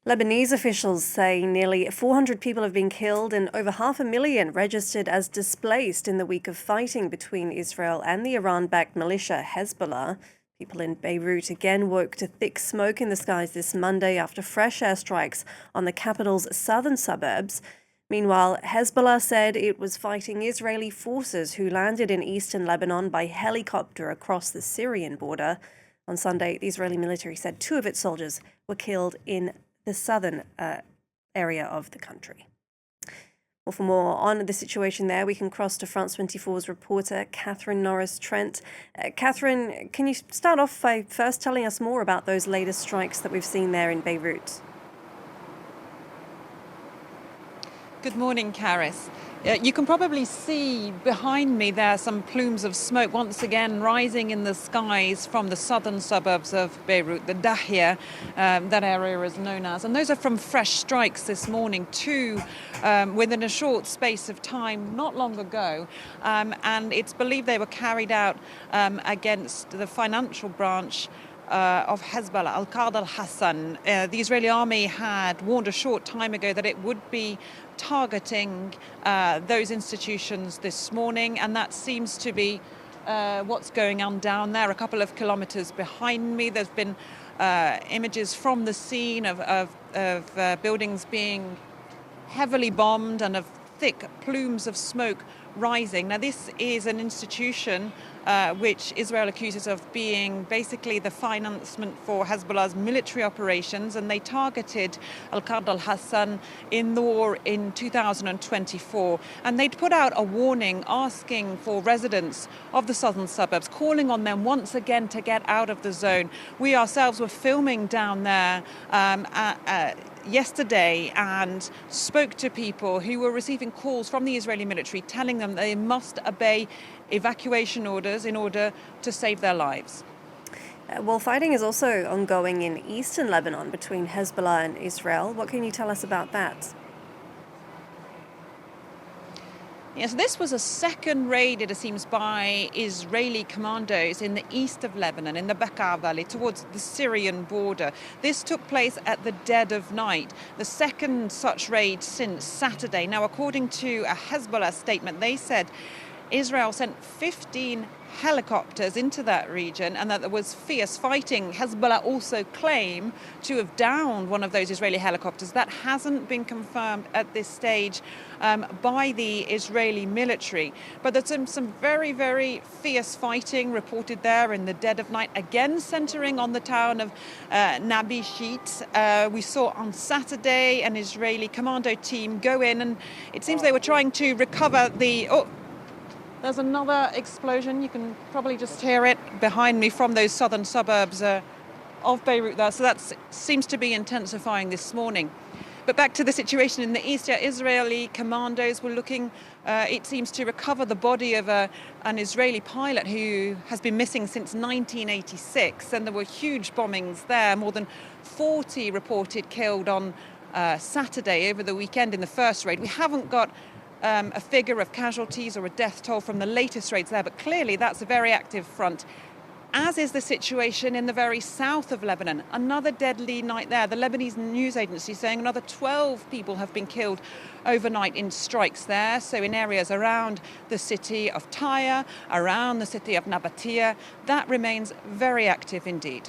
Lebanese officials say nearly 400 people have been killed and over 500,000 registered as displaced in the week of fighting between Israel and the Iran-backed militia Hezbollah. People in Beirut again woke to thick smoke in the skies this Monday after fresh airstrikes on the capital's southern suburbs. Meanwhile, Hezbollah said it was fighting Israeli forces who landed in eastern Lebanon by helicopter across the Syrian border. On Sunday, the Israeli military said 2 of its soldiers were killed in the southern area of the country. Well, for more on the situation there, we can cross to France 24's reporter Catherine Norris Trent. Catherine, can you start off by first telling us more about those latest strikes that we've seen there in Beirut? Good morning, Karis. You can probably see behind me there some plumes of smoke once again rising in the skies from the southern suburbs of Beirut, the Dahia, that area is known as. And those are from fresh strikes this morning, 2 within a short space of time, not long ago. And it's believed they were carried out against the financial branch of Hezbollah, Al-Qa'id al-Hassan. The Israeli army had warned a short time ago that it would be targeting those institutions this morning, and that seems to be what's going on down there. A couple of kilometers behind me, there's been images from the scene of buildings being heavily bombed and of thick plumes of smoke rising. Now, this is an institution which Israel accuses of being basically the financement for Hezbollah's military operations, and they targeted Al-Qa'id al-Hassan in the war in 2024. And they'd put out a warning asking for residents of the southern suburbs, calling on them once again to get out of the zone. We ourselves were filming down there yesterday and spoke to people who were receiving calls from the Israeli military telling them they must obey evacuation orders in order to save their lives. Well, fighting is also ongoing in eastern Lebanon between Hezbollah and Israel. What can you tell us about that? Yes, this was a second raid, it seems, by Israeli commandos in the east of Lebanon, in the Bekaa Valley, towards the Syrian border. This took place at the dead of night, the second such raid since Saturday. Now, according to a Hezbollah statement, they said Israel sent 15 helicopters into that region and that there was fierce fighting. Hezbollah also claim to have downed one of those Israeli helicopters. That hasn't been confirmed at this stage by the Israeli military. But there's some very, very fierce fighting reported there in the dead of night, again centering on the town of Nabishit. We saw on Saturday an Israeli commando team go in, and it seems they were trying to recover the... There's another explosion. You can probably just hear it behind me from those southern suburbs of Beirut there. So that seems to be intensifying this morning. But back to the situation in the east, Israeli commandos were looking, it seems, to recover the body of an Israeli pilot who has been missing since 1986. And there were huge bombings there, more than 40 reported killed on Saturday over the weekend in the first raid. We haven't got a figure of casualties or a death toll from the latest raids there, but clearly that's a very active front, as is the situation in the very south of Lebanon. Another deadly night there. The Lebanese news agency saying another 12 people have been killed overnight in strikes there. So in areas around the city of Tyre, around the city of Nabatea, that remains very active indeed.